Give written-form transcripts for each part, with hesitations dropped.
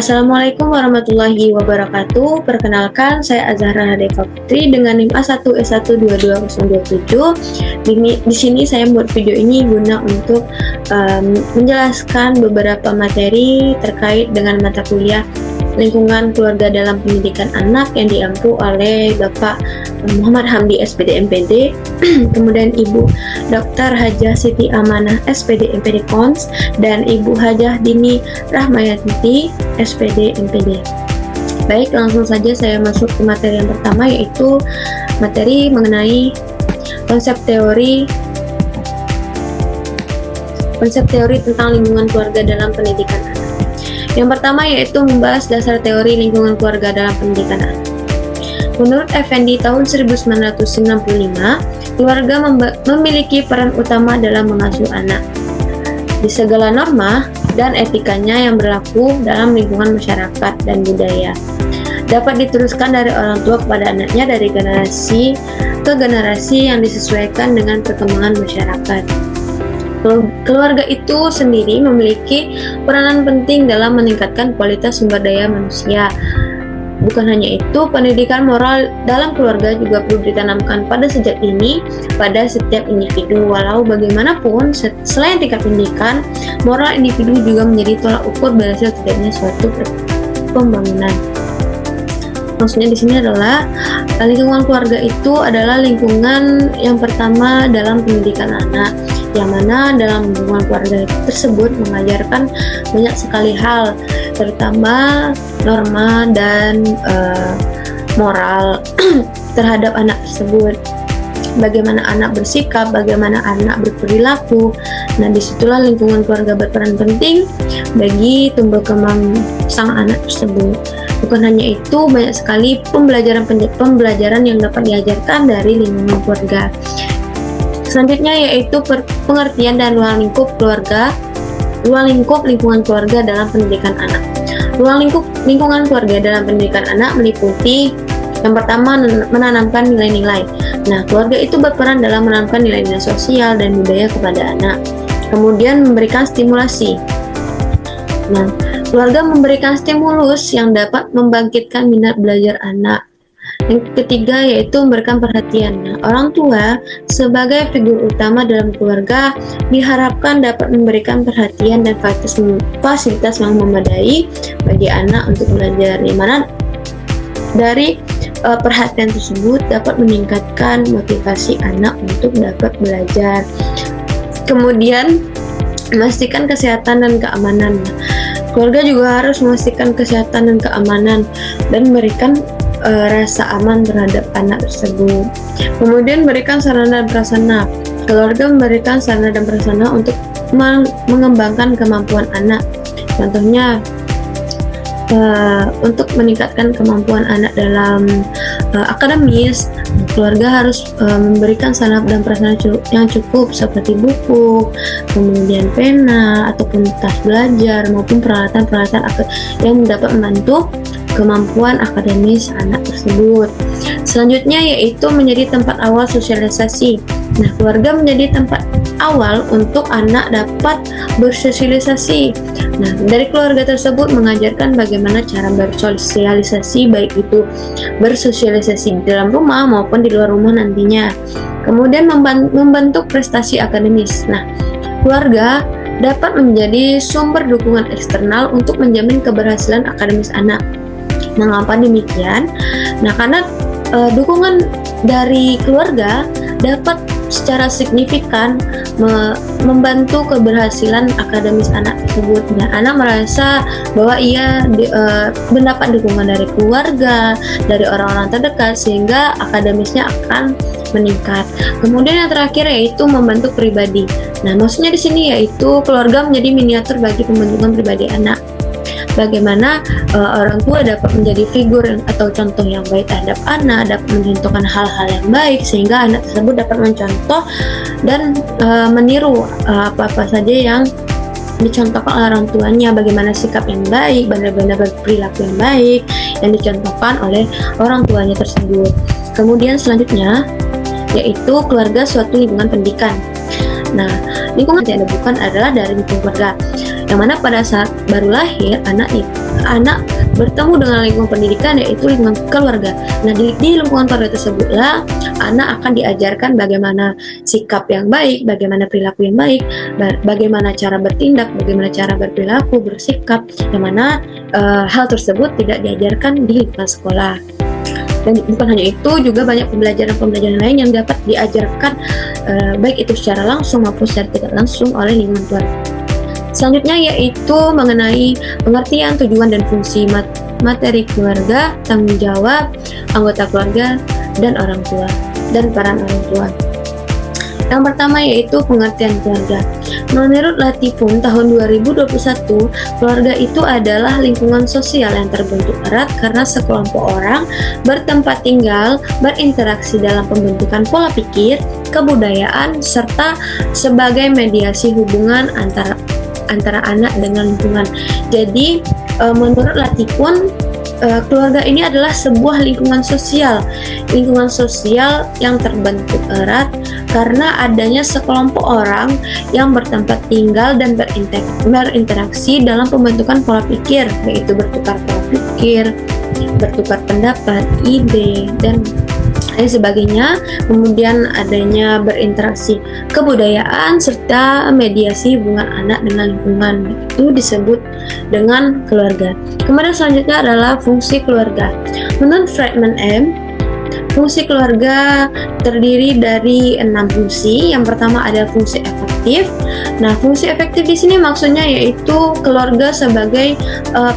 Assalamualaikum warahmatullahi wabarakatuh. Perkenalkan, saya Azahra Hadeka Putri dengan NIM A1S12227. Di sini saya membuat video ini guna untuk menjelaskan beberapa materi terkait dengan mata kuliah lingkungan keluarga dalam pendidikan anak yang diampu oleh Bapak Muhammad Hamdi SPD MPD, kemudian Ibu Dr. Hajah Siti Amanah SPD MPD Kons, dan Ibu Hajah Dini Rahmayati SPD MPD. Baik, langsung saja saya masuk ke materi yang pertama, yaitu materi mengenai konsep teori tentang lingkungan keluarga dalam pendidikan anak. Yang pertama yaitu membahas dasar teori lingkungan keluarga dalam pendidikan anak. Menurut Effendi tahun 1995, keluarga memiliki peran utama dalam mengasuh anak di segala norma dan etikanya yang berlaku dalam lingkungan masyarakat dan budaya. Dapat diteruskan dari orang tua kepada anaknya dari generasi ke generasi yang disesuaikan dengan perkembangan masyarakat. Keluarga itu sendiri memiliki peranan penting dalam meningkatkan kualitas sumber daya manusia. Bukan hanya itu, pendidikan moral dalam keluarga juga perlu ditanamkan pada sejak dini pada setiap individu. Walau bagaimanapun, selain tingkat pendidikan, moral individu juga menjadi tolak ukur berhasil tidaknya suatu pembangunan. Maksudnya di sini adalah lingkungan keluarga itu adalah lingkungan yang pertama dalam pendidikan anak, yang mana dalam lingkungan keluarga tersebut mengajarkan banyak sekali hal, terutama norma dan moral terhadap anak tersebut. Bagaimana anak bersikap, bagaimana anak berperilaku. Nah, disitulah lingkungan keluarga berperan penting bagi tumbuh kembang sang anak tersebut. Bukan hanya itu, banyak sekali pembelajaran yang dapat diajarkan dari lingkungan keluarga. Selanjutnya yaitu pengertian dan ruang lingkup lingkungan keluarga dalam pendidikan anak. Ruang lingkup lingkungan keluarga dalam pendidikan anak meliputi yang pertama, menanamkan nilai-nilai. Nah, keluarga itu berperan dalam menanamkan nilai-nilai sosial dan budaya kepada anak. Kemudian memberikan stimulasi. Nah, keluarga memberikan stimulus yang dapat membangkitkan minat belajar anak. Yang ketiga yaitu memberikan perhatian. Nah, orang tua sebagai figur utama dalam keluarga diharapkan dapat memberikan perhatian dan fasilitas yang memadai bagi anak untuk belajar, di mana dari perhatian tersebut dapat meningkatkan motivasi anak untuk dapat belajar. Kemudian memastikan kesehatan dan keamanan. Keluarga juga harus memastikan kesehatan dan keamanan dan memberikan rasa aman terhadap anak tersebut. Kemudian berikan sarana dan prasarana. Keluarga memberikan sarana dan prasarana untuk mengembangkan kemampuan anak. Contohnya untuk meningkatkan kemampuan anak dalam akademis, keluarga harus memberikan sarana dan prasarana yang cukup seperti buku, kemudian pena ataupun tas belajar maupun peralatan-peralatan yang dapat membantu kemampuan akademis anak tersebut. Selanjutnya yaitu menjadi tempat awal sosialisasi. Nah, keluarga menjadi tempat awal untuk anak dapat bersosialisasi. Nah, dari keluarga tersebut mengajarkan bagaimana cara bersosialisasi, baik itu bersosialisasi di dalam rumah maupun di luar rumah nantinya. Kemudian membentuk prestasi akademis. Nah, keluarga dapat menjadi sumber dukungan eksternal untuk menjamin keberhasilan akademis anak. Mengapa demikian? Nah, karena dukungan dari keluarga dapat secara signifikan membantu keberhasilan akademis anak tersebut. Nah, anak merasa bahwa ia mendapat dukungan dari keluarga, dari orang-orang terdekat, sehingga akademisnya akan meningkat. Kemudian yang terakhir yaitu membentuk pribadi. Nah, maksudnya di sini yaitu keluarga menjadi miniatur bagi pembentukan pribadi anak. Bagaimana orang tua dapat menjadi figur atau contoh yang baik terhadap anak, dapat mencontohkan hal-hal yang baik sehingga anak tersebut dapat mencontoh dan meniru apa-apa saja yang dicontohkan oleh orang tuanya, bagaimana sikap yang baik, bagaimana perilaku yang baik yang dicontohkan oleh orang tuanya tersebut. Kemudian selanjutnya yaitu keluarga suatu lingkungan pendidikan. Nah, lingkungan yang ada bukan adalah dari lingkungan keluarga, yang mana pada saat baru lahir anak anak bertemu dengan lingkungan pendidikan, yaitu lingkungan keluarga. Nah, di lingkungan keluarga tersebutlah anak akan diajarkan bagaimana sikap yang baik, bagaimana perilaku yang baik, bagaimana cara bertindak, bagaimana cara berperilaku, bersikap, yang mana hal tersebut tidak diajarkan di lingkungan sekolah. Dan bukan hanya itu, juga banyak pembelajaran lain yang dapat diajarkan baik itu secara langsung maupun secara tidak langsung oleh lingkungan keluarga. Selanjutnya yaitu mengenai pengertian, tujuan, dan fungsi materi keluarga, tanggung jawab anggota keluarga, dan orang tua, dan peran orang tua. Yang pertama yaitu pengertian keluarga. Menurut Latipun tahun 2021, keluarga itu adalah lingkungan sosial yang terbentuk erat karena sekelompok orang bertempat tinggal, berinteraksi dalam pembentukan pola pikir, kebudayaan, serta sebagai mediasi hubungan antara anak dengan lingkungan. Jadi menurut Latipun, keluarga ini adalah sebuah lingkungan sosial yang terbentuk erat karena adanya sekelompok orang yang bertempat tinggal dan berinteraksi dalam pembentukan pola pikir, yaitu bertukar pola pikir, bertukar pendapat, ide, dan lain sebagainya. Kemudian adanya berinteraksi kebudayaan serta mediasi hubungan anak dengan lingkungan, itu disebut dengan keluarga. Kemudian selanjutnya adalah fungsi keluarga. Menurut Friedman M., fungsi keluarga terdiri dari 6 fungsi. Yang pertama ada fungsi efektif. Nah, fungsi efektif di sini maksudnya yaitu keluarga sebagai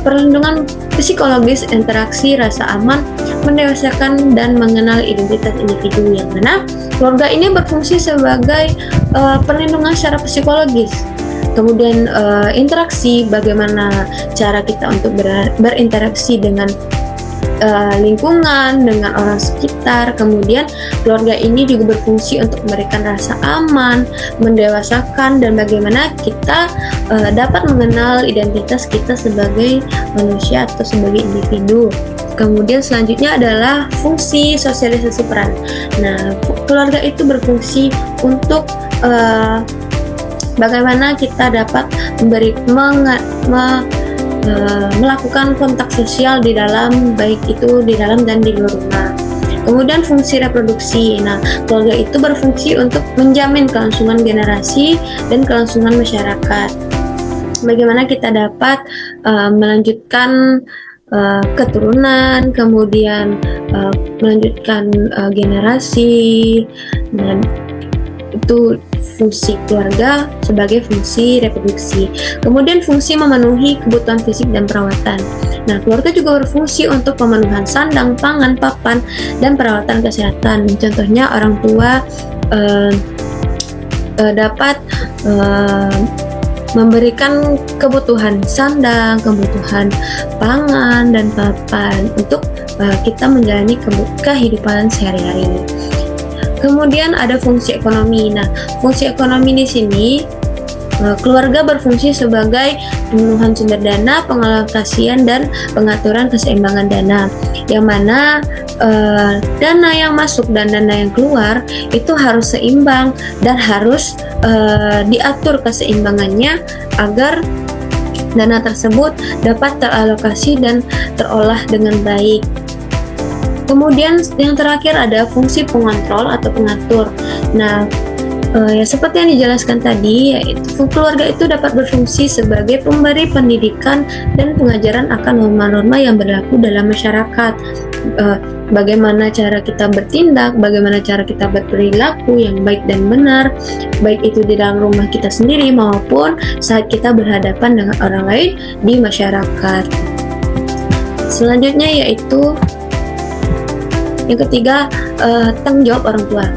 perlindungan psikologis, interaksi, rasa aman, mendewasakan dan mengenal identitas individu, yang mana keluarga ini berfungsi sebagai perlindungan secara psikologis. Kemudian interaksi, bagaimana cara kita untuk berinteraksi dengan lingkungan, dengan orang sekitar. Kemudian keluarga ini juga berfungsi untuk memberikan rasa aman, mendewasakan, dan bagaimana kita dapat mengenal identitas kita sebagai manusia atau sebagai individu. Kemudian selanjutnya adalah fungsi sosialisasi peran. Nah, keluarga itu berfungsi untuk bagaimana kita dapat melakukan kontak sosial di dalam, baik itu di dalam dan di luar rumah. Kemudian fungsi reproduksi. Nah, keluarga itu berfungsi untuk menjamin kelangsungan generasi dan kelangsungan masyarakat. Bagaimana kita dapat melanjutkan keturunan, kemudian melanjutkan generasi, dan itu fungsi keluarga sebagai fungsi reproduksi. Kemudian fungsi memenuhi kebutuhan fisik dan perawatan. Nah, keluarga juga berfungsi untuk pemenuhan sandang, pangan, papan, dan perawatan kesehatan. Contohnya orang tua dapat memberikan kebutuhan sandang, kebutuhan pangan, dan papan untuk kita menjalani kehidupan sehari-hari. Kemudian ada fungsi ekonomi. Nah, fungsi ekonomi di sini keluarga berfungsi sebagai pemenuhan sumber dana, pengalokasian, dan pengaturan keseimbangan dana, yang mana dana yang masuk dan dana yang keluar itu harus seimbang dan harus diatur keseimbangannya agar dana tersebut dapat teralokasi dan terolah dengan baik. Kemudian yang terakhir ada fungsi pengontrol atau pengatur. Nah, ya seperti yang dijelaskan tadi, yaitu keluarga itu dapat berfungsi sebagai pemberi pendidikan dan pengajaran akan norma-norma yang berlaku dalam masyarakat. Bagaimana cara kita bertindak, bagaimana cara kita berperilaku yang baik dan benar, baik itu di dalam rumah kita sendiri maupun saat kita berhadapan dengan orang lain di masyarakat. Selanjutnya yaitu yang ketiga, tanggung jawab orang tua.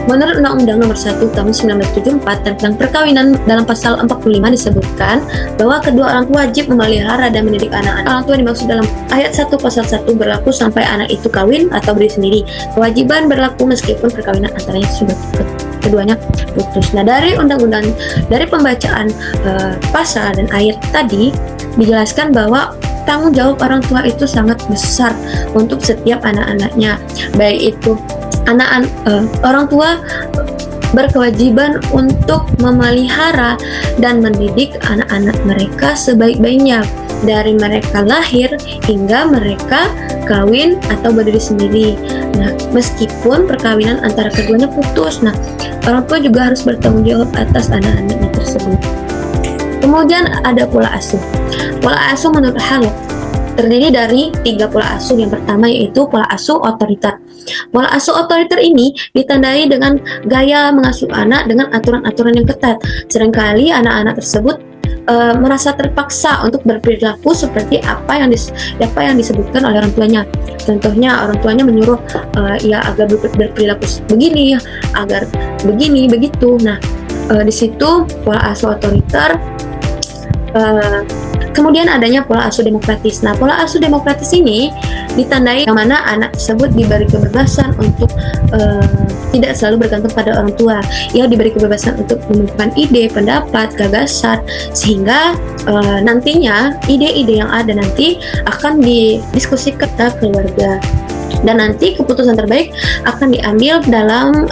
Menurut Undang-Undang Nomor 1 Tahun 1974 tentang perkawinan, dalam pasal 45 disebutkan bahwa kedua orang tua wajib memelihara dan mendidik anak-anak. Orang tua dimaksud dalam ayat 1 pasal 1 berlaku sampai anak itu kawin atau berdiri sendiri. Kewajiban berlaku meskipun perkawinan antaranya sudah keduanya putus. Nah, dari pembacaan pasal dan ayat tadi dijelaskan bahwa tanggung jawab orang tua itu sangat besar untuk setiap anak-anaknya. Baik itu orang tua berkewajiban untuk memelihara dan mendidik anak-anak mereka sebaik-baiknya. dari mereka lahir hingga mereka kawin atau berdiri sendiri. Nah, meskipun perkawinan antara keduanya putus, nah orang tua juga harus bertanggung jawab atas anak-anaknya tersebut. Kemudian ada pola asuh. Pola asuh menurut Harlow terdiri dari 3 pola asuh. Yang pertama yaitu pola asuh otoriter. Pola asuh otoriter ini ditandai dengan gaya mengasuh anak dengan aturan-aturan yang ketat. Seringkali anak-anak tersebut merasa terpaksa untuk berperilaku seperti apa yang disebutkan oleh orang tuanya. Contohnya orang tuanya menyuruh ya agar berperilaku begini, agar begini begitu. Nah, di situ pola asuh otoriter. Kemudian adanya pola asuh demokratis. Nah, pola asuh demokratis ini ditandai yang mana anak tersebut diberi kebebasan untuk tidak selalu bergantung pada orang tua. Ia diberi kebebasan untuk menentukan ide, pendapat, gagasan, sehingga nantinya ide-ide yang ada nanti akan didiskusikan ke keluarga. Dan nanti keputusan terbaik akan diambil dalam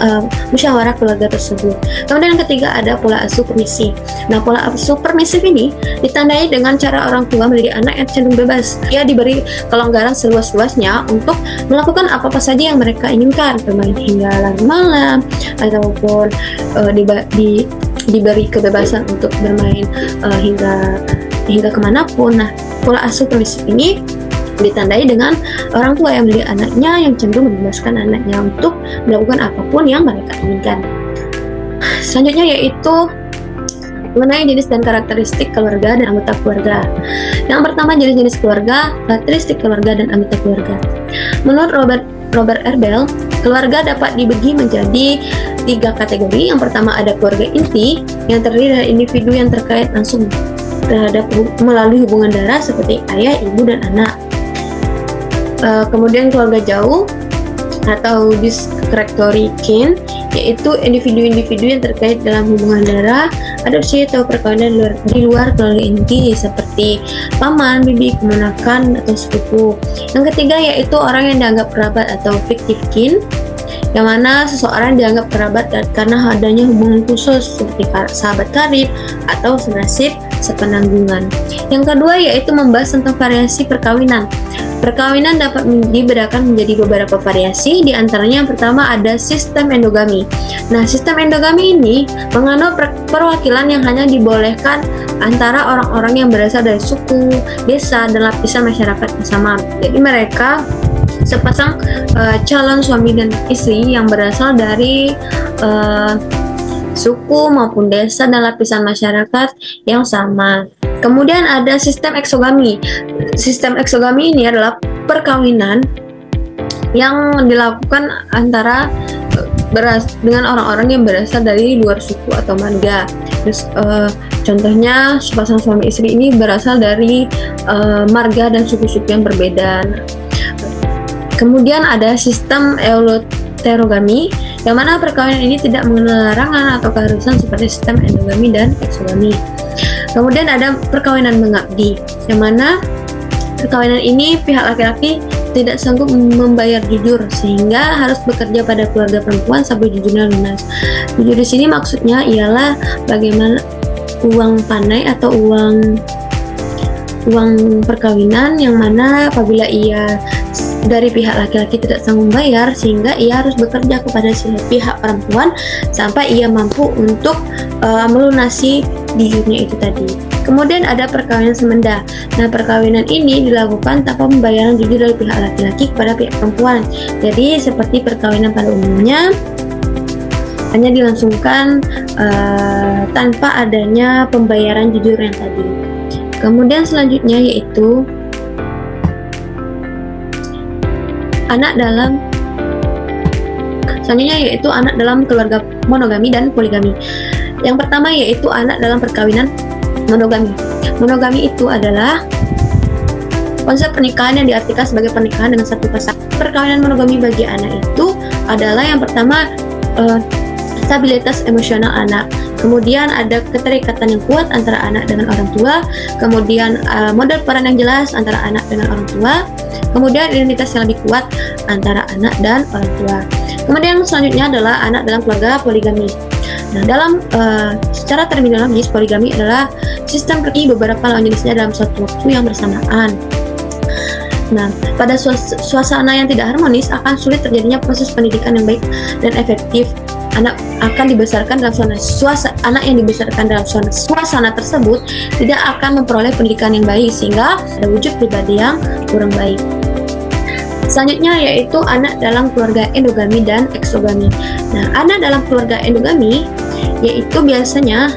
musyawarah keluarga tersebut. Kemudian yang ketiga ada pola asuh permisif. Nah, pola asuh permisif ini ditandai dengan cara orang tua mendidik anak yang cenderung bebas. Ia diberi kelonggaran seluas-luasnya untuk melakukan apa-apa saja yang mereka inginkan, bermain hingga larut malam, ataupun diberi kebebasan untuk bermain hingga kemanapun. Nah, pola asuh permisif ini ditandai dengan orang tua yang mendidik anaknya yang cenderung membebaskan anaknya untuk melakukan apapun yang mereka inginkan. Selanjutnya yaitu mengenai jenis dan karakteristik keluarga dan anggota keluarga. Yang pertama, jenis-jenis keluarga, karakteristik keluarga dan anggota keluarga. Menurut Robert R. Bell, keluarga dapat dibagi menjadi 3 kategori. Yang pertama ada keluarga inti yang terdiri dari individu yang terkait langsung terhadap melalui hubungan darah seperti ayah, ibu, dan anak. Kemudian keluarga jauh atau discretory kin, yaitu individu-individu yang terkait dalam hubungan darah, adopsi atau perkawinan di luar keluarga inti seperti paman, bibi, keponakan atau sepupu. Yang ketiga yaitu orang yang dianggap kerabat atau fictive kin, yang mana seseorang dianggap kerabat karena adanya hubungan khusus seperti sahabat karib atau senasib sepenanggungan. Yang kedua yaitu membahas tentang variasi perkawinan. Perkawinan dapat dibedakan menjadi beberapa variasi, di antaranya yang pertama ada sistem endogami. Nah, sistem endogami ini menganut perwakilan yang hanya dibolehkan antara orang-orang yang berasal dari suku, desa, dan lapisan masyarakat yang sama. Jadi mereka sepasang calon suami dan istri yang berasal dari suku maupun desa dan lapisan masyarakat yang sama. Kemudian ada sistem eksogami. Sistem eksogami ini adalah perkawinan yang dilakukan antara dengan orang-orang yang berasal dari luar suku atau marga. Terus contohnya sepasang suami istri ini berasal dari marga dan suku-suku yang berbeda. Kemudian ada sistem euterogami, yang mana perkawinan ini tidak mengenal larangan atau keharusan seperti sistem endogami dan eksogami. Kemudian ada perkawinan mengabdi, yang mana perkawinan ini pihak laki-laki tidak sanggup membayar jujur sehingga harus bekerja pada keluarga perempuan sampai jujurnya lunas. Jujur di sini maksudnya ialah bagaimana uang panai atau uang perkawinan, yang mana apabila ia dari pihak laki-laki tidak sanggup membayar sehingga ia harus bekerja kepada pihak perempuan sampai ia mampu untuk melunasi jujurnya itu tadi. Kemudian ada perkawinan semenda. Nah, perkawinan ini dilakukan tanpa pembayaran jujur dari pihak laki-laki kepada pihak perempuan. Jadi seperti perkawinan pada umumnya hanya dilangsungkan tanpa adanya pembayaran jujur yang tadi. Kemudian selanjutnya yaitu anak dalam keluarga monogami dan poligami. Yang pertama yaitu anak dalam perkawinan monogami. Monogami itu adalah konsep pernikahan yang diartikan sebagai pernikahan dengan satu pasangan. Perkawinan monogami bagi anak itu adalah yang pertama stabilitas emosional anak. Kemudian ada keterikatan yang kuat antara anak dengan orang tua. Kemudian model peran yang jelas antara anak dengan orang tua. Kemudian identitas yang lebih kuat antara anak dan orang tua. Kemudian selanjutnya adalah anak dalam keluarga poligami. Nah, dalam secara terminologis, poligami adalah sistem pergi beberapa lawan jenisnya dalam suatu waktu yang bersamaan. Nah, pada suasana yang tidak harmonis akan sulit terjadinya proses pendidikan yang baik dan efektif. Anak akan dibesarkan dalam anak yang dibesarkan dalam suasana tersebut tidak akan memperoleh pendidikan yang baik sehingga ada wujud pribadi yang kurang baik. Selanjutnya yaitu anak dalam keluarga endogami dan eksogami. Nah, anak dalam keluarga endogami yaitu biasanya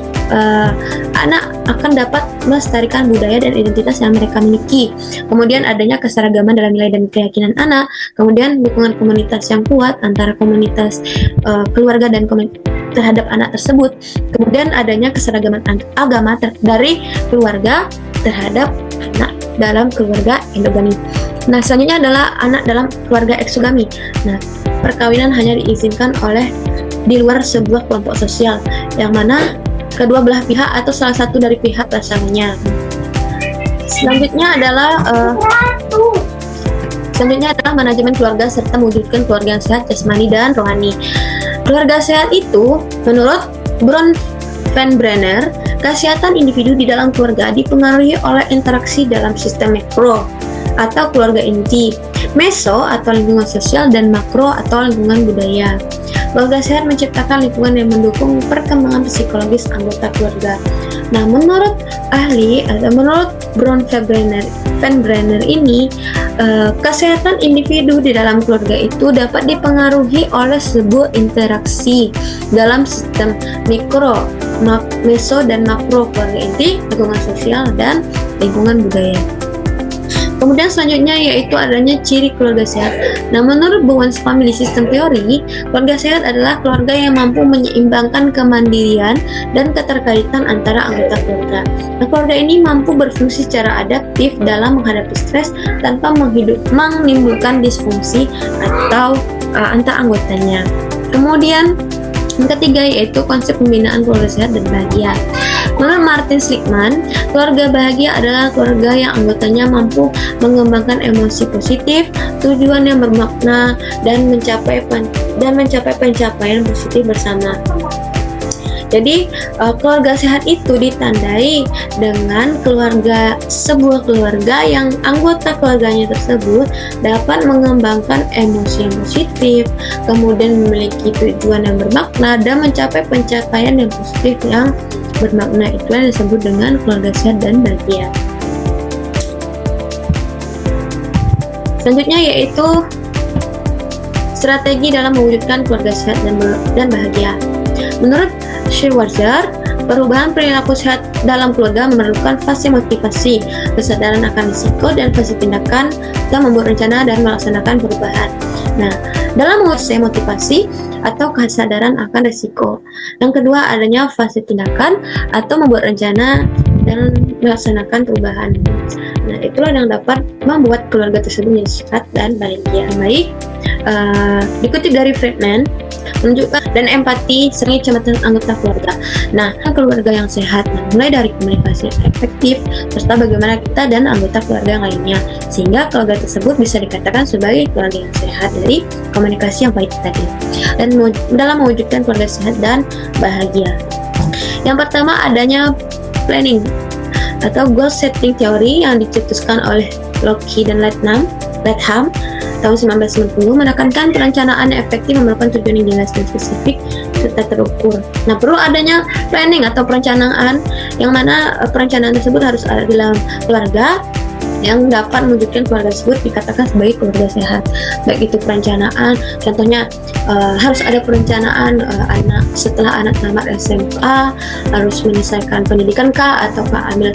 anak akan dapat melestarikan budaya dan identitas yang mereka miliki. Kemudian adanya keseragaman dalam nilai dan keyakinan anak. Kemudian dukungan komunitas yang kuat antara komunitas keluarga dan terhadap anak tersebut. Kemudian adanya keseragaman agama dari keluarga terhadap anak dalam keluarga endogami. Nah, selanjutnya adalah anak dalam keluarga eksogami. Nah, perkawinan hanya diizinkan oleh di luar sebuah kelompok sosial, yang mana kedua belah pihak atau salah satu dari pihak pasangannya. Selanjutnya adalah manajemen keluarga serta mewujudkan keluarga yang sehat jasmani dan rohani. Keluarga sehat itu, menurut Bronfenbrenner, kesehatan individu di dalam keluarga dipengaruhi oleh interaksi dalam sistem mikro atau keluarga inti, meso atau lingkungan sosial, dan makro atau lingkungan budaya. Keluarga sehat menciptakan lingkungan yang mendukung perkembangan psikologis anggota keluarga. Nah, menurut ahli atau menurut Bronfenbrenner ini, kesehatan individu di dalam keluarga itu dapat dipengaruhi oleh sebuah interaksi dalam sistem mikro, meso, dan makro keluarga inti, lingkungan sosial, dan lingkungan budaya. Kemudian selanjutnya yaitu adanya ciri keluarga sehat. Nah, menurut Bowen's Family System Theory, keluarga sehat adalah keluarga yang mampu menyeimbangkan kemandirian dan keterkaitan antara anggota keluarga. Nah, keluarga ini mampu berfungsi secara adaptif dalam menghadapi stres tanpa menimbulkan disfungsi atau antar anggotanya. Kemudian yang ketiga yaitu konsep pembinaan keluarga sehat dan bahagia. Menurut Martin Seligman, keluarga bahagia adalah keluarga yang anggotanya mampu mengembangkan emosi positif, tujuan yang bermakna, dan mencapai pencapaian positif bersama. Jadi, keluarga sehat itu ditandai dengan sebuah keluarga yang anggota keluarganya tersebut dapat mengembangkan emosi yang positif, kemudian memiliki tujuan yang bermakna, dan mencapai pencapaian yang positif yang bermakna. Itu yang disebut dengan keluarga sehat dan bahagia. Selanjutnya yaitu strategi dalam mewujudkan keluarga sehat dan bahagia. Menurut Schwarzer, perubahan perilaku sehat dalam keluarga memerlukan fase motivasi, kesadaran akan risiko, dan fase tindakan atau membuat rencana dan melaksanakan perubahan. Nah, dalam fase motivasi atau kesadaran akan risiko. Yang kedua adanya fase tindakan atau membuat rencana dan melaksanakan perubahan. Nah, itulah yang dapat membuat keluarga tersebut menjadi sehat dan bahagia. Baik, dikutip dari Friedman, menunjukkan dan empati sering kecamatan anggota keluarga. Nah, keluarga yang sehat mulai dari komunikasi yang efektif serta bagaimana kita dan anggota keluarga yang lainnya, sehingga keluarga tersebut bisa dikatakan sebagai keluarga yang sehat dari komunikasi yang baik tadi. Dan dalam mewujudkan keluarga sehat dan bahagia, yang pertama adanya planning atau goal setting teori yang dicetuskan oleh Locke dan Latham tahun 1990, menekankan perencanaan yang efektif memerlukan tujuan yang jelas dan spesifik serta terukur. Nah, perlu adanya planning atau perencanaan, yang mana perencanaan tersebut harus ada dalam keluarga yang dapat mewujudkan keluarga tersebut dikatakan sebagai keluarga sehat. Baik itu perencanaan, contohnya harus ada perencanaan anak setelah anak tamat SMA harus menyelesaikan pendidikan kah ataukah ambil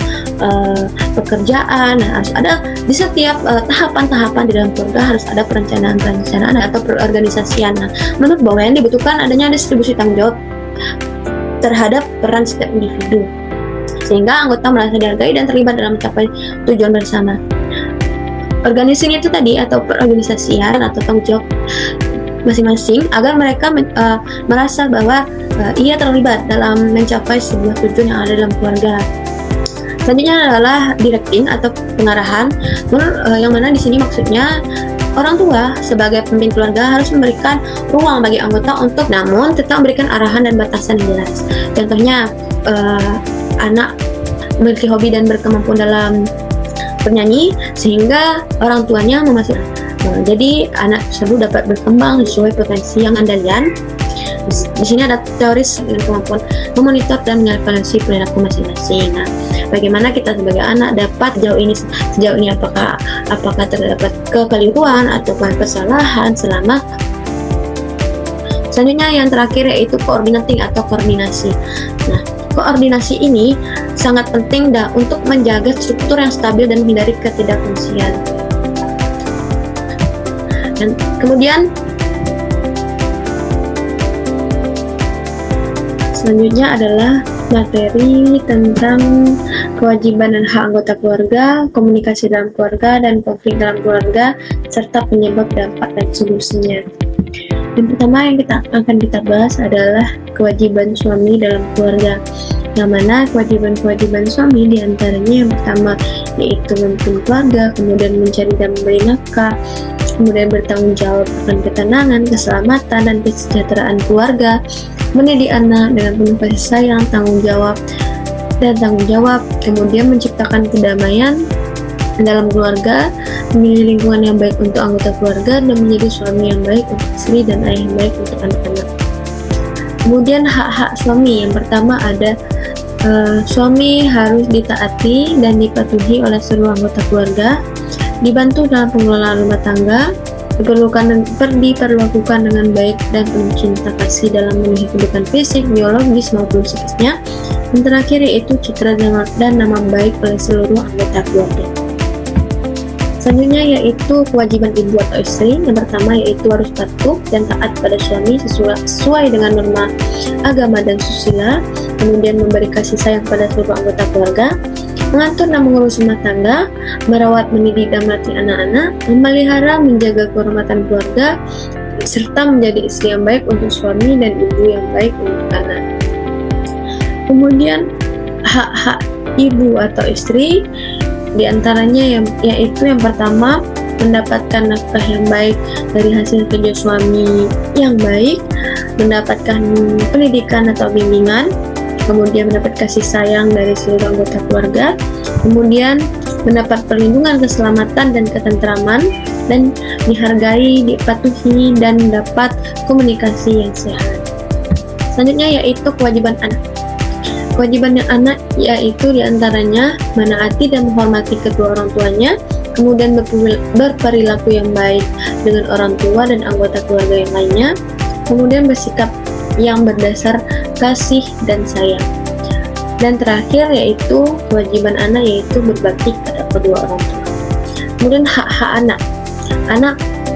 pekerjaan. Nah, harus ada di setiap tahapan-tahapan di dalam keluarga harus ada perencanaan atau perorganisasian. Nah, menurut Bowen dibutuhkan adanya distribusi tanggung jawab terhadap peran setiap individu, sehingga anggota merasa dihargai dan terlibat dalam mencapai tujuan bersama. Organisasinya itu tadi atau perorganisasian atau tanggung jawab masing-masing agar mereka merasa bahwa ia terlibat dalam mencapai sebuah tujuan yang ada dalam keluarga. Selanjutnya adalah directing atau pengarahan, yang mana di sini maksudnya Orang tua sebagai pemimpin keluarga harus memberikan ruang bagi anggota untuk namun tetap memberikan arahan dan batasan yang jelas. Contohnya anak memiliki hobi dan berkemampuan dalam bernyanyi sehingga orang tuanya memasukkan. Jadi anak tersebut dapat berkembang sesuai potensi yang Anda lihat. Di sini ada teoris dengan kemampuan memonitor dan mengevaluasi perilaku masing-masing. Nah, bagaimana kita sebagai anak dapat sejauh ini apakah terdapat kekeliruan atau kesalahan selama. Selanjutnya yang terakhir yaitu coordinating atau koordinasi. Nah, koordinasi ini sangat penting untuk menjaga struktur yang stabil dan menghindari ketidakfungsian. Dan kemudian selanjutnya adalah materi tentang kewajiban dan hak anggota keluarga, komunikasi dalam keluarga, dan konflik dalam keluarga, serta penyebab, dampak, dan solusinya. Yang pertama yang akan kita bahas adalah kewajiban suami dalam keluarga. Yang mana kewajiban suami diantaranya yang pertama yaitu memimpin keluarga, kemudian mencari dan memberi nafkah, kemudian bertanggung jawab akan ketenangan, keselamatan, dan kesejahteraan keluarga, mendidik anak dengan penuh kasih sayang, tanggung jawab, kemudian menciptakan kedamaian dalam keluarga, memilih lingkungan yang baik untuk anggota keluarga, dan menjadi suami yang baik untuk istri dan ayah yang baik untuk anak-anak. Kemudian hak-hak suami, yang pertama ada suami harus ditaati dan dipatuhi oleh seluruh anggota keluarga, dibantu dalam pengelolaan rumah tangga, diperlakukan dengan baik dan penuh cinta kasih dalam memenuhi kebutuhan fisik, biologis maupun psikisnya. Yang terakhir yaitu citra dan nama baik oleh seluruh anggota keluarga. Selanjutnya yaitu kewajiban ibu atau istri. Yang pertama yaitu harus patuh dan taat pada suami sesuai dengan norma agama dan susila, kemudian memberi kasih sayang pada seluruh anggota keluarga, mengatur dan mengurus rumah tangga, merawat, mendidik, dan melatih anak-anak, memelihara, menjaga kehormatan keluarga, serta menjadi istri yang baik untuk suami dan ibu yang baik untuk anak. Kemudian hak-hak ibu atau istri diantaranya yaitu yang pertama mendapatkan nafkah yang baik dari hasil kerja suami yang baik, mendapatkan pendidikan atau bimbingan, kemudian mendapat kasih sayang dari seluruh anggota keluarga, kemudian mendapat perlindungan, keselamatan, dan ketentraman, dan dihargai, dipatuhi, dan mendapat komunikasi yang sehat. Selanjutnya yaitu kewajiban anak. Kewajiban anak yaitu diantaranya menaati dan menghormati kedua orang tuanya, kemudian berperilaku yang baik dengan orang tua dan anggota keluarga yang lainnya, kemudian bersikap yang berdasar kasih dan sayang. Dan terakhir yaitu kewajiban anak yaitu berbakti pada kedua orang tua. Kemudian hak-hak anak.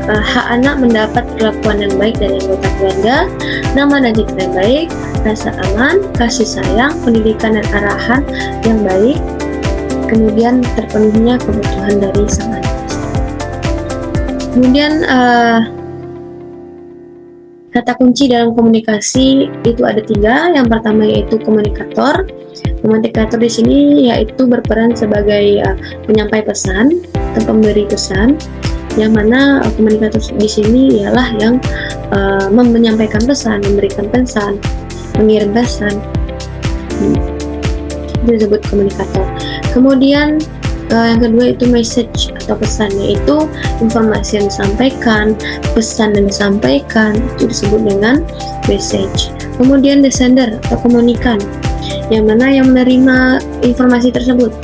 Hak anak mendapat perlakuan yang baik dari anggota keluarga, nama dan citra yang baik, rasa aman, kasih sayang, pendidikan dan arahan yang baik, kemudian terpenuhinya kebutuhan dari sang anak. Kemudian kata kunci dalam komunikasi itu ada 3. Yang pertama yaitu komunikator. Komunikator di sini yaitu berperan sebagai penyampai pesan atau pemberi pesan, yang mana komunikator di sini ialah yang menyampaikan pesan, memberikan pesan, mengirim pesan. Itu disebut komunikator. Kemudian yang kedua itu message atau pesan, yaitu informasi yang disampaikan, pesan yang disampaikan itu disebut dengan message. Kemudian the sender atau komunikan, yang mana yang menerima informasi tersebut,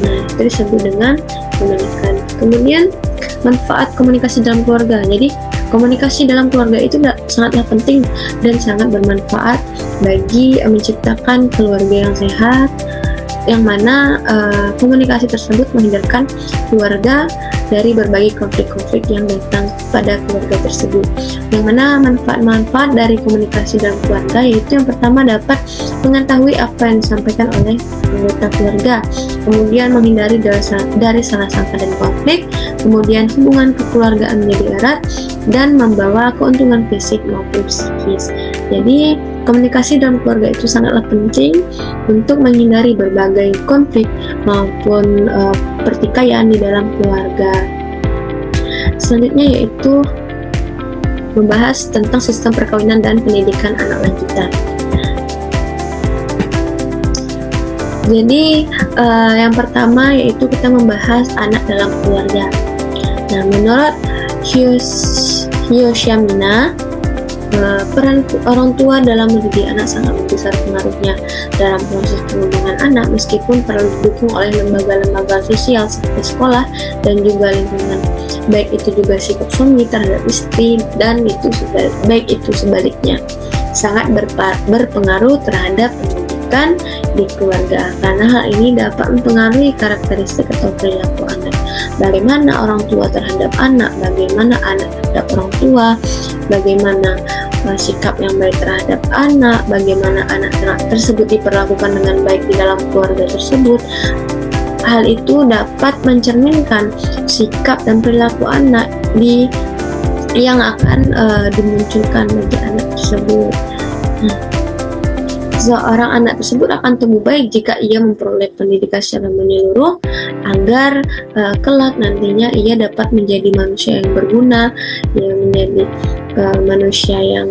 nah itu disebut dengan komunikan. Kemudian manfaat komunikasi dalam keluarga. Jadi komunikasi dalam keluarga itu sangatlah penting dan sangat bermanfaat bagi menciptakan keluarga yang sehat, yang mana komunikasi tersebut menghindarkan keluarga dari berbagai konflik-konflik yang datang pada keluarga tersebut. Yang mana manfaat-manfaat dari komunikasi dalam keluarga yaitu yang pertama dapat mengetahui apa yang disampaikan oleh anggota keluarga, kemudian menghindari dari salah sangka dan konflik, kemudian hubungan kekeluargaan menjadi erat, dan membawa keuntungan fisik maupun psikis. Jadi komunikasi dalam keluarga itu sangatlah penting untuk menghindari berbagai konflik maupun pertikaian di dalam keluarga. Selanjutnya yaitu membahas tentang sistem perkawinan dan pendidikan anak lanjutan. Jadi yang pertama yaitu kita membahas anak dalam keluarga. Nah, menurut Hyoshyamina, peran orang tua dalam mendidik anak sangat besar pengaruhnya dalam proses pengembangan anak, meskipun perlu didukung oleh lembaga-lembaga sosial seperti sekolah dan juga lingkungan. Baik itu juga sikap suami terhadap istri dan baik itu sebaliknya sangat berpengaruh terhadap pendidikan di keluarga, karena hal ini dapat mempengaruhi karakteristik atau perilaku anak. Bagaimana orang tua terhadap anak, bagaimana anak terhadap orang tua, bagaimana sikap yang baik terhadap anak, bagaimana anak tersebut diperlakukan dengan baik di dalam keluarga tersebut. Hal itu dapat mencerminkan sikap dan perilaku anak yang akan dimunculkan bagi anak tersebut. Seorang anak tersebut akan tumbuh baik jika ia memperoleh pendidikan secara menyeluruh, agar kelak nantinya ia dapat menjadi manusia yang berguna, yang menjadi manusia yang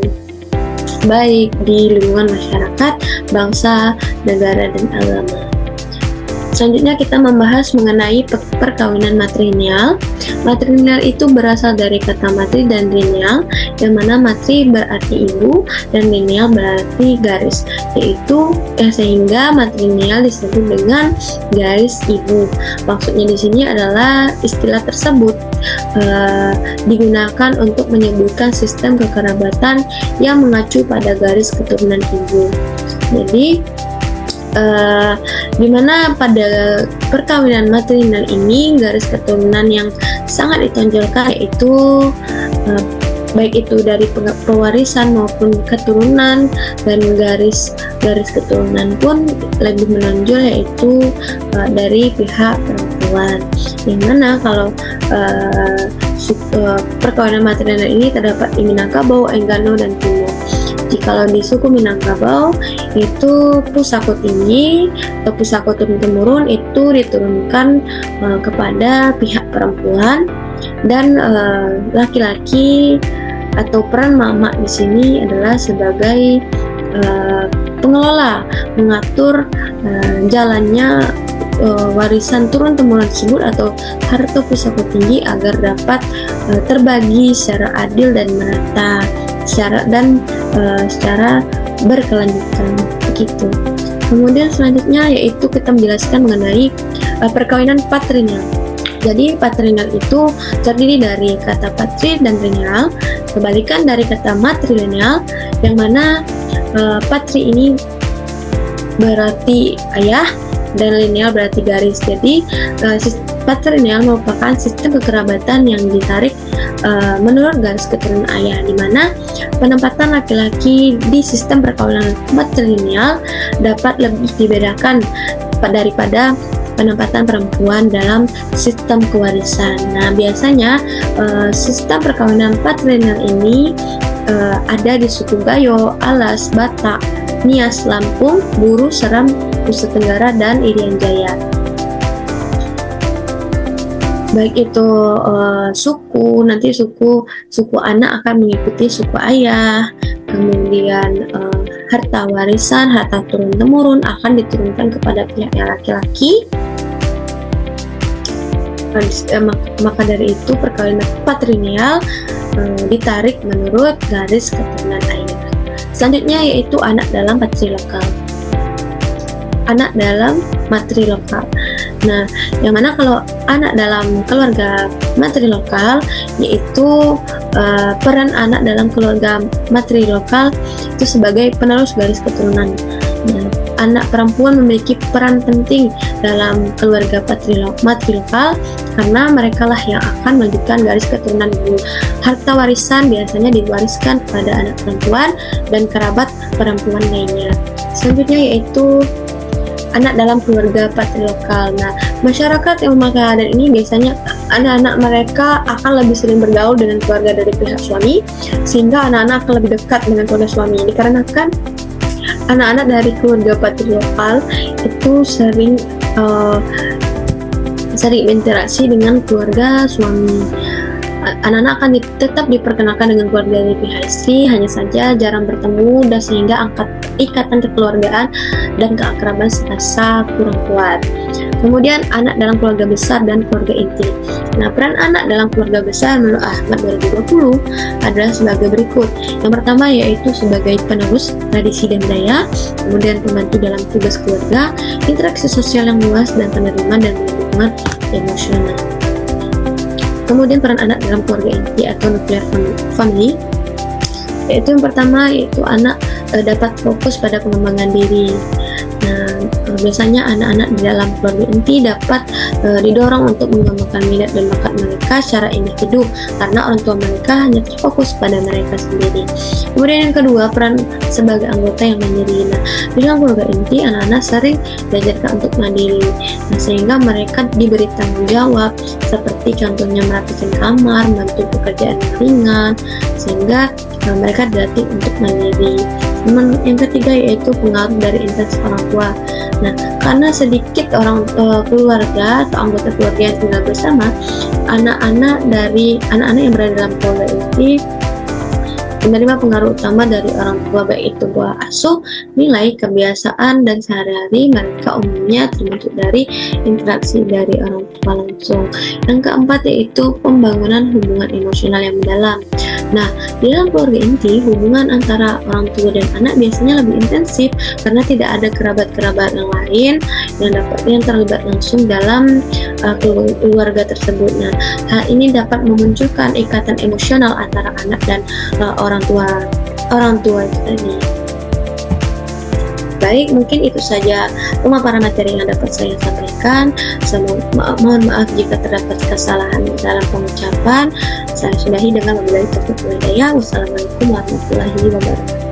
baik di lingkungan masyarakat, bangsa, negara, dan agama. Selanjutnya kita membahas mengenai perkawinan matrilineal. Matrilineal itu berasal dari kata matri dan lineal, yang mana matri berarti ibu dan lineal berarti garis, sehingga matrilineal disebut dengan garis ibu. Maksudnya di sini adalah istilah tersebut digunakan untuk menyebutkan sistem kekerabatan yang mengacu pada garis keturunan ibu. Jadi dimana pada perkawinan matrilineal ini garis keturunan yang sangat ditonjolkan yaitu baik itu dari pewarisan maupun keturunan, dan garis keturunan pun lebih menonjol yaitu dari pihak perempuan. Yang mana kalau perkawinan matrilineal ini terdapat di Minangkabau, Enggano, dan Timur. Jikalau di suku Minangkabau itu pusako tinggi atau pusako turun-temurun itu diturunkan kepada pihak perempuan, dan laki-laki atau peran mama di sini adalah sebagai pengelola, mengatur jalannya warisan turun-temurun tersebut atau harta pusako tinggi agar dapat terbagi secara adil dan merata, secara berkelanjutan begitu. Kemudian selanjutnya yaitu kita menjelaskan mengenai perkawinan patrilineal. Jadi patrilineal itu terdiri dari kata patri dan lineal, kebalikan dari kata matrilineal, yang mana patri ini berarti ayah dan lineal berarti garis. Jadi patrilineal merupakan sistem kekerabatan yang ditarik menurut garis keturunan ayah, di mana penempatan laki-laki di sistem perkawinan matrilineal dapat lebih dibedakan daripada penempatan perempuan dalam sistem kewarisan. Nah, biasanya sistem perkawinan patrilineal ini ada di suku Gayo, Alas, Batak, Nias, Lampung, Buru, Seram, Nusa Tenggara, dan Irian Jaya. Baik itu nanti suku anak akan mengikuti suku ayah, kemudian harta warisan, harta turun-temurun akan diturunkan kepada pihak yang laki-laki. Maka dari itu perkawinan patrilineal ditarik menurut garis keturunan ayah. Selanjutnya yaitu anak dalam patrilokal. Anak dalam matrilokal. Nah, yang mana kalau anak dalam keluarga matrilokal yaitu peran anak dalam keluarga matrilokal itu sebagai penerus garis keturunan. Nah, anak perempuan memiliki peran penting dalam keluarga matrilokal karena mereka lah yang akan melanjutkan garis keturunan ibu. Harta warisan biasanya diwariskan kepada anak perempuan dan kerabat perempuan lainnya. Selanjutnya yaitu anak dalam keluarga patrilokal. Nah, masyarakat yang memakai adat ini biasanya anak-anak mereka akan lebih sering bergaul dengan keluarga dari pihak suami, sehingga anak-anak akan lebih dekat dengan keluarga suami. Dikarenakan anak-anak dari keluarga patrilokal itu sering berinteraksi dengan keluarga suami. anak-anak akan tetap diperkenalkan dengan keluarga dari pihak istri, hanya saja jarang bertemu dan sehingga ikatan kekeluargaan dan keakraban serasa kurang kuat. Kemudian anak dalam keluarga besar dan keluarga inti. Nah, peran anak dalam keluarga besar menurut Ahmad 2020 adalah sebagai berikut. Yang pertama yaitu sebagai penerus tradisi dan budaya, kemudian pembantu dalam tugas keluarga, interaksi sosial yang luas, dan penerimaan dan dukungan emosional. Kemudian peran anak dalam keluarga inti atau nuclear family, yaitu yang pertama yaitu anak dapat fokus pada pengembangan diri. Nah, biasanya anak-anak di dalam keluarga inti dapat didorong untuk mengembangkan minat dan bakat mereka secara individu karena orang tua mereka hanya terfokus pada mereka sendiri. Kemudian yang kedua, peran sebagai anggota yang mandiri. Nah, di dalam keluarga inti anak-anak sering diajarkan untuk mandiri, sehingga mereka diberi tanggung jawab seperti contohnya merapikan kamar, membantu pekerjaan yang ringan, sehingga mereka dilatih untuk mandiri. Yang ketiga yaitu pengaruh dari interaksi orang tua. Nah, karena sedikit orang keluarga atau anggota keluarga yang tinggal bersama, anak-anak yang berada dalam keluarga inti menerima pengaruh utama dari orang tua, baik itu pola asuh, nilai, kebiasaan, dan sehari-hari mereka umumnya terbentuk dari interaksi dari orang tua langsung. Yang keempat yaitu pembangunan hubungan emosional yang mendalam. Nah, di dalam keluarga inti, hubungan antara orang tua dan anak biasanya lebih intensif karena tidak ada kerabat-kerabat yang lain yang terlibat langsung dalam keluarga tersebut. Nah, hal ini dapat memunculkan ikatan emosional antara anak dan orang tua itu tadi. Baik, mungkin itu saja pemaparan materi yang dapat saya sampaikan. Mohon maaf jika terdapat kesalahan dalam pengucapan. Saya sudahi dengan wabillahi taufiq wal hidayah. Wassalamualaikum warahmatullahi wabarakatuh.